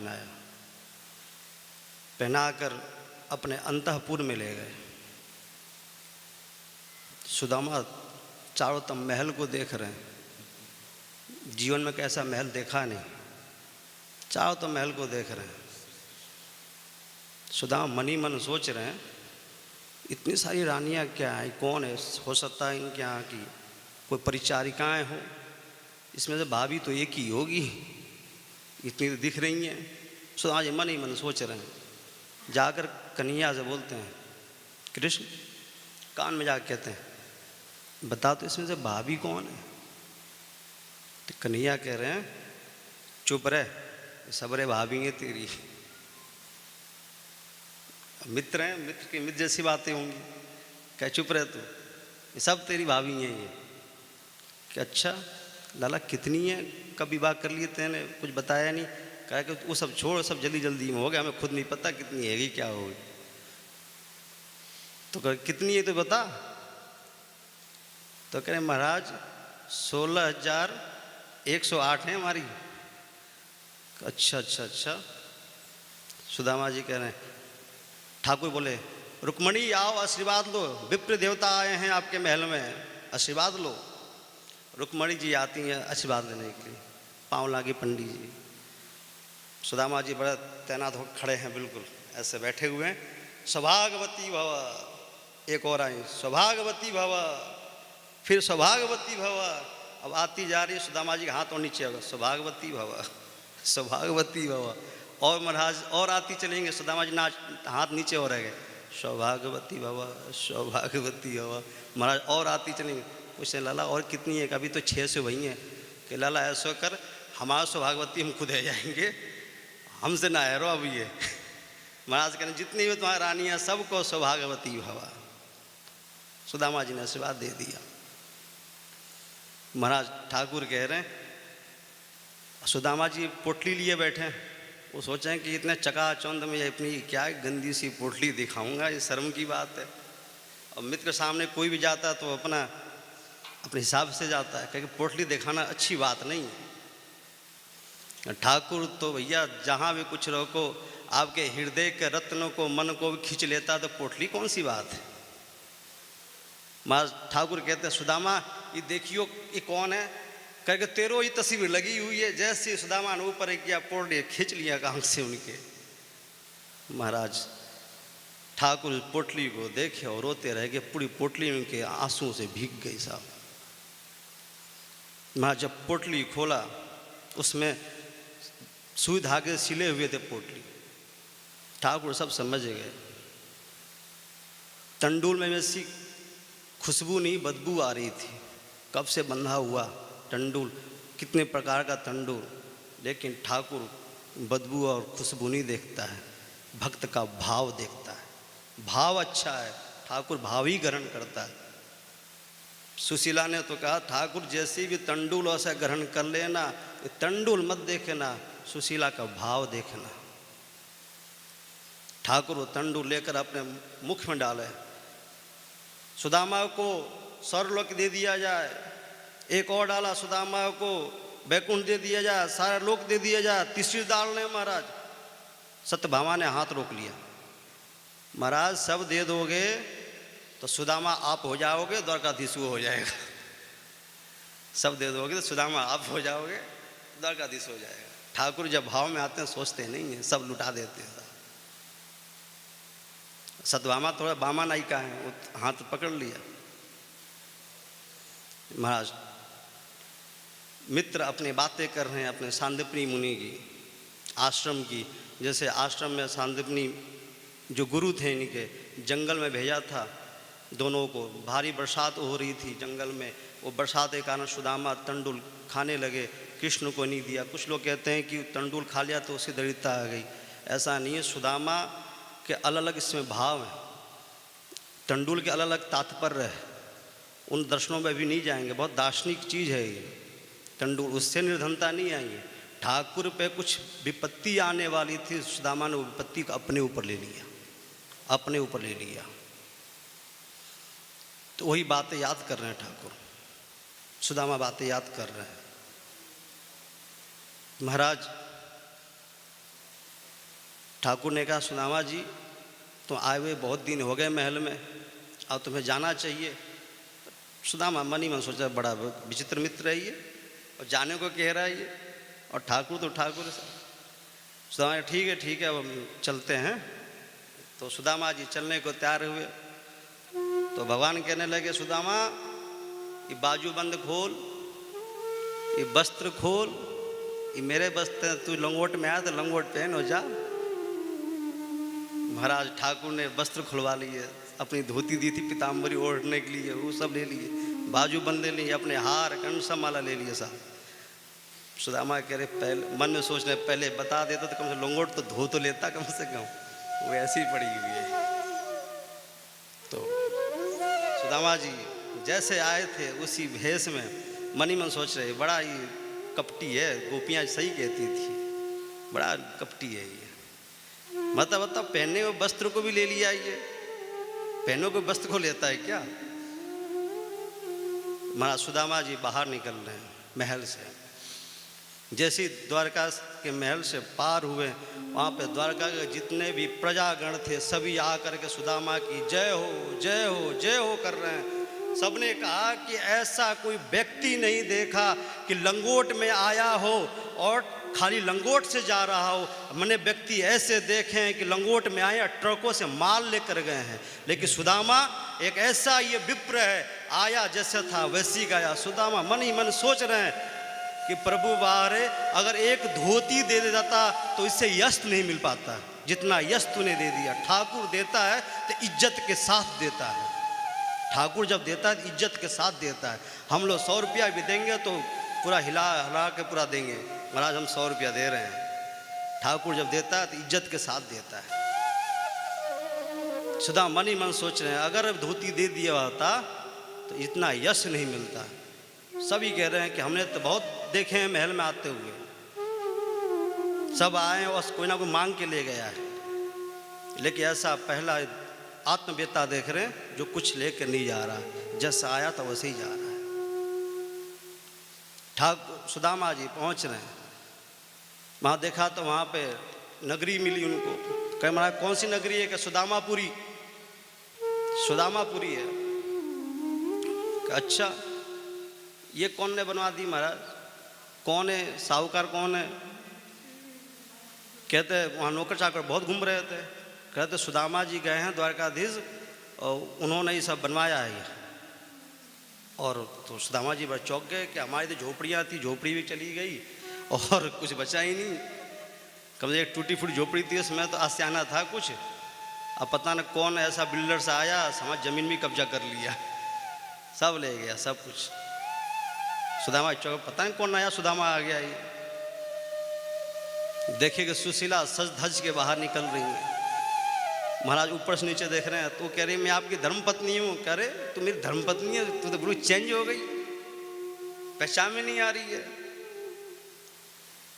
पहनाया, पहनाकर अपने अंतःपुर में ले गए। सुदामा चारों तरफ महल को देख रहे हैं, जीवन में कैसा महल देखा नहीं, चारों तरफ महल को देख रहे हैं। सुदामा मन ही मन सोच रहे हैं, इतनी सारी रानियां क्या हैं, कौन है, हो सकता है इनके यहाँ की कोई परिचारिकाएं हो, इसमें से भाभी तो एक ही होगी, इतनी तो दिख रही हैं। सुदामा जी मन ही मन सोच रहे हैं। जाकर कन्हैया से बोलते हैं, कृष्ण कान में जाकर कहते हैं, बता तो इसमें से भाभी कौन है। तो कन्हैया कह रहे हैं, चुप रहे, सबरे भाभी हैं तेरी। मित्र हैं, मित्र की मित्र जैसी बातें होंगी, क्या चुप रहे तू, ये सब तेरी भाभी हैं ये। क्या अच्छा लाला कितनी है, कब विवाह कर लिए तेने, कुछ बताया नहीं। कहा कि वो सब छोड़, सब जल्दी जल्दी में हो गया, हमें खुद नहीं पता कितनी हैगी क्या होगी। तो कह कितनी है तो बता। तो कह रहे महाराज 16,108 है हमारी। अच्छा अच्छा अच्छा। सुदामा जी कह रहे हैं, ठाकुर बोले रुक्मणी आओ आशीर्वाद लो, विप्र देवता आए हैं आपके महल में, आशीर्वाद लो। रुक्मणी जी आती हैं आशीर्वाद लेने के लिए, पाँव लागे पंडित जी। सुदामा जी बड़ा तैनात होकर खड़े हैं, बिल्कुल ऐसे बैठे हुए हैं। सौभाग्यवती भव, एक और आई, सौभाग्यवती भव, फिर सौभाग्यवती भव। अब आती जा रही है, सुदामा जी का हाथ और नीचे होगा, सौभाग्यवती भव, सौभाग्यवती भव। और महाराज और आती चलेंगे, सुदामा जी ना हाथ नीचे हो रहेंगे, सौभाग्यवती भव, सौभाग्यवती भव। महाराज और आती चलेंगे, पूछे लाला और कितनी है, अभी तो 600 वही हैं। कि लाला ऐसा कर, हमारा सौभाग्यवती हम खुद है जाएंगे, हमसे ना हैरो अब ये। महाराज कहने जितनी भी तुम्हारी रानी है सबको सौभाग्यवती भव। सुदामा जी ने आशीर्वाद दे दिया। महाराज ठाकुर कह रहे हैं, सुदामा जी पोटली लिए बैठे हैं, वो सोचें कि इतने चकाचौंध में ये अपनी क्या गंदी सी पोटली दिखाऊंगा, ये शर्म की बात है। और मित्र के सामने कोई भी जाता है तो अपने हिसाब से जाता है, क्योंकि पोटली दिखाना अच्छी बात नहीं है। ठाकुर तो भैया जहाँ भी कुछ रोको, आपके हृदय के रत्नों को, मन को भी खींच लेता, तो पोटली कौन सी बात है। महाराज ठाकुर कहते हैं, सुदामा ये देखियो ये कौन है, करके तेरो ही तस्वीर लगी हुई है। जैसे सुदामा ने ऊपर किया, पोटली खींच लिया कांख से उनके। महाराज ठाकुर पोटली को देखे और रोते रह गए, पूरी पोटली उनके आंसू से भीग गई साहब। महाराज जब पोटली खोला, उसमें सुई धागे सिले हुए थे पोटली। ठाकुर सब समझ गए, तंडुल में वैसी खुशबू नहीं बदबू आ रही थी, कब से बंधा हुआ तंडुल, कितने प्रकार का तंडुल, लेकिन ठाकुर बदबू और खुशबू नहीं देखता है, भक्त का भाव देखता है। भाव अच्छा है, ठाकुर भाव ही ग्रहण करता है। सुशीला ने तो कहा, ठाकुर जैसे भी तंडुल ऐसा ग्रहण कर लेना, तंडुल मत देखना, सुशीला का भाव देखना। ठाकुर वो तंडुल लेकर अपने मुख में डाले, सुदामा को स्वर्गलोक दे दिया जाए, एक और डाला, सुदामा को बैकुंठ दे दिया जाए, सारा लोक दे दिया जाए, तीसरी डालने महाराज। सत्यभामा ने हाथ रोक लिया, महाराज सब दे दोगे तो सुदामा आप हो जाओगे, द्वारकाधीश हो जाएगा। सब दे दोगे तो सुदामा आप हो जाओगे, द्वारकाधीश हो जाएगा। ठाकुर जब भाव में आते हैं सोचते नहीं हैं, सब लुटा देते हैं। सत्यभामा थोड़ा बामा नायिका है, वो हाथ पकड़ लिया। महाराज मित्र अपनी बातें कर रहे हैं अपने सांदीपनी मुनि की, आश्रम की। जैसे आश्रम में सांदीपनी जो गुरु थे इनके, जंगल में भेजा था दोनों को, भारी बरसात हो रही थी जंगल में, वो बरसात के कारण सुदामा तंडुल खाने लगे, कृष्ण को नहीं दिया। कुछ लोग कहते हैं कि तंडुल खा लिया तो उसकी दरिद्रता आ गई, ऐसा नहीं है। सुदामा के अलग अलग इसमें भाव हैं, तंडुल के अलग अलग तात्पर्य है, उन दर्शनों में भी नहीं जाएंगे, बहुत दार्शनिक चीज़ है ये तंडुल, उससे निर्धनता नहीं आई है। ठाकुर पे कुछ विपत्ति आने वाली थी, सुदामा ने विपत्ति को अपने ऊपर ले लिया, अपने ऊपर ले लिया। तो वही बातें याद कर रहे हैं ठाकुर, सुदामा बातें याद कर रहे हैं। महाराज ठाकुर ने कहा सुदामा जी तुम आए हुए बहुत दिन हो गए महल में, अब तुम्हें जाना चाहिए। सुदामा मन ही मन सोचा बड़ा विचित्र मित्र है ये, और जाने को कह रहा है ये, और ठाकुर तो ठाकुर। सुदामा ठीक है अब हम चलते हैं। तो सुदामा जी चलने को तैयार हुए। तो भगवान कहने लगे सुदामा ये बाजूबंद खोल, ये वस्त्र खोल, ये मेरे वस्त्र, तू लंगोट में आया तो लंगोट पहन हो जा। महाराज ठाकुर ने वस्त्र खुलवा लिए, अपनी धोती दी थी पीताम्बरी ओढ़ने के लिए, वो सब ले लिए, बाजूबंद ले लिए, अपने हार कंसा माला ले लिए साहब। सुदामा कह रहे पहले मन में सोच रहे पहले बता देता तो कम से लंगोट तो धो तो लेता कम से कम, वो ऐसी पड़ी हुई है। तो सुदामा जी जैसे आए थे उसी भेष में मन ही मन सोच रहे बड़ा ही कपटी है, गोपियाँ सही कहती थी बड़ा कपटी है ये। मतलब पहने हुए वस्त्र को भी ले लिया ये, पहने हुए वस्त्र को लेता है क्या। महाराज सुदामा जी बाहर निकल रहे हैं महल से। जैसे ही द्वारका के महल से पार हुए, वहाँ पे द्वारका के जितने भी प्रजागण थे सभी आकर के सुदामा की जय हो जय हो जय हो कर रहे हैं। सबने कहा कि ऐसा कोई व्यक्ति नहीं देखा कि लंगोट में आया हो और खाली लंगोट से जा रहा हो। मैंने व्यक्ति ऐसे देखे हैं कि लंगोट में आए ट्रकों से माल लेकर गए हैं, लेकिन सुदामा एक ऐसा ये विप्र है, आया जैसे था वैसी गया। सुदामा मन ही मन सोच रहे हैं कि प्रभु बाहरे अगर एक धोती दे देता तो इससे यश नहीं मिल पाता जितना यश तूने दे दिया। ठाकुर देता है तो इज्जत के साथ देता है, ठाकुर जब देता है इज्जत के साथ देता है। हम लोग 100 रुपया भी देंगे तो पूरा हिला के पूरा देंगे, महाराज हम 100 रुपया दे रहे हैं। ठाकुर जब देता है तो इज्जत के साथ देता है। सुदा मन ही मन सोच रहे हैं अगर धोती दे दिया होता तो इतना यश नहीं मिलता। सभी कह रहे हैं कि हमने तो बहुत देखे हैं महल में आते हुए, सब आए और कोई ना कोई मांग के ले गया है, लेकिन ऐसा पहला आत्मवेता देख रहे हैं जो कुछ लेकर नहीं जा रहा, जैसा आया था वैसे ही जा रहा है। ठाकुर सुदामा जी पहुंच रहे हैं, वहाँ देखा तो वहाँ पे नगरी मिली उनको। कहे महाराज कौन सी नगरी है? कि सुदामापुरी, सुदामापुरी है। अच्छा ये कौन ने बनवा दी महाराज? कौन है साहूकार कौन है? कहते वहाँ नौकर चाकर बहुत घूम रहे थे। कहते सुदामा जी गए हैं द्वारकाधीश और उन्होंने ये सब बनवाया है। और तो सुदामा जी बड़ा चौंक गए कि हमारी तो झोपड़ियाँ थी, झोपड़ी भी चली गई और कुछ बचा ही नहीं। कम से एक टूटी फूटी झोपड़ी थी, उसमें तो आसियाना था कुछ। अब पता न कौन ऐसा बिल्डर से आया, समाज जमीन भी कब्जा कर लिया, सब ले गया सब कुछ। सुदामा चौक पता नहीं कौन आया, सुदामा आ गया। ये देखे कि सुशीला सज धज के बाहर निकल रही है। महाराज ऊपर से नीचे देख रहे हैं तो कह रही मैं आपकी धर्मपत्नी हूँ। कह रहे तू मेरी धर्मपत्नी है? तू तो बिल्कुल चेंज हो गई, पहचान में नहीं आ रही है।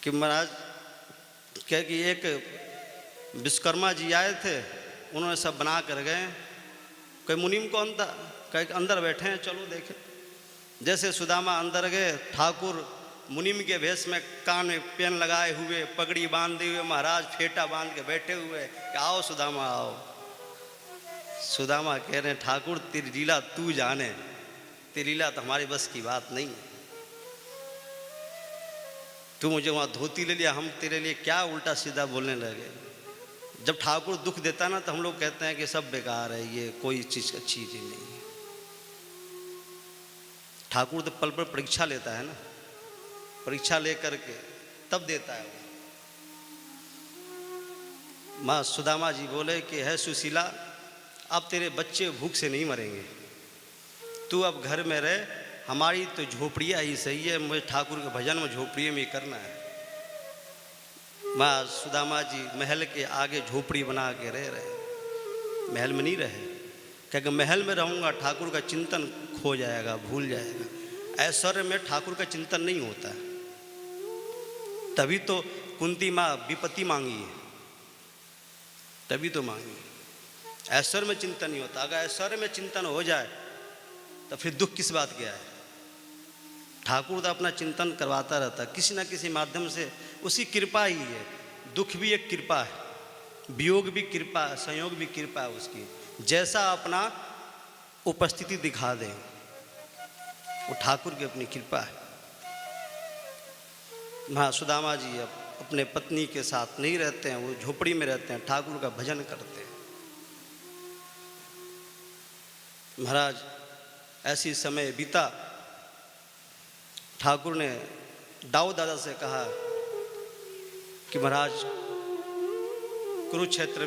कि महाराज कह कि एक विश्वकर्मा जी आए थे, उन्होंने सब बना कर गए। कोई मुनीम कौन था? कह अंदर बैठे हैं, चलो देखें। जैसे सुदामा अंदर गए, ठाकुर मुनीम के भेष में, कान में पेन लगाए हुए, पगड़ी बांधे हुए, महाराज फेटा बांध के बैठे हुए कि आओ सुदामा आओ। सुदामा कह रहे हैं ठाकुर तेरी लीला तू जाने, तेरी लीला तो हमारे बस की बात नहीं। तू मुझे वहाँ धोती ले लिया, हम तेरे लिए क्या उल्टा सीधा बोलने लगे। जब ठाकुर दुख देता ना तो हम लोग कहते हैं कि सब बेकार है, ये कोई चीज़ अच्छी चीज़ नहीं है। ठाकुर तो पल पल परीक्षा लेता है ना, परीक्षा लेकर के तब देता है वो। माँ सुदामा जी बोले कि है सुशीला, अब तेरे बच्चे भूख से नहीं मरेंगे, तू अब घर में रह, हमारी तो झोपड़ियाँ ही सही है, मुझे ठाकुर के भजन में झोपड़ी में ही करना है। माँ सुदामा जी महल के आगे झोपड़ी बना के रह रहे, महल में नहीं रहे। क्योंकि महल में रहूँगा ठाकुर का चिंतन खो जाएगा, भूल जाएगा। ऐश्वर्य में ठाकुर का चिंतन नहीं होता, तभी तो कुंती माँ विपत्ति मांगी है, तभी तो मांगी। ऐश्वर्य में चिंतन नहीं होता। अगर ऐश्वर्य में चिंतन हो जाए तो फिर दुख किस बात का है? ठाकुर तो अपना चिंतन करवाता रहता किसी न किसी माध्यम से, उसकी कृपा ही है। दुख भी एक कृपा है, वियोग भी कृपा, संयोग भी कृपा है उसकी। जैसा अपना उपस्थिति दिखा दे, वो ठाकुर की अपनी कृपा है। हाँ, सुदामा जी अब अपने पत्नी के साथ नहीं रहते हैं, वो झोपड़ी में रहते हैं, ठाकुर का भजन करते हैं। महाराज ऐसी समय बीता, ठाकुर ने दाऊ दादा से कहा कि महाराज कुरुक्षेत्र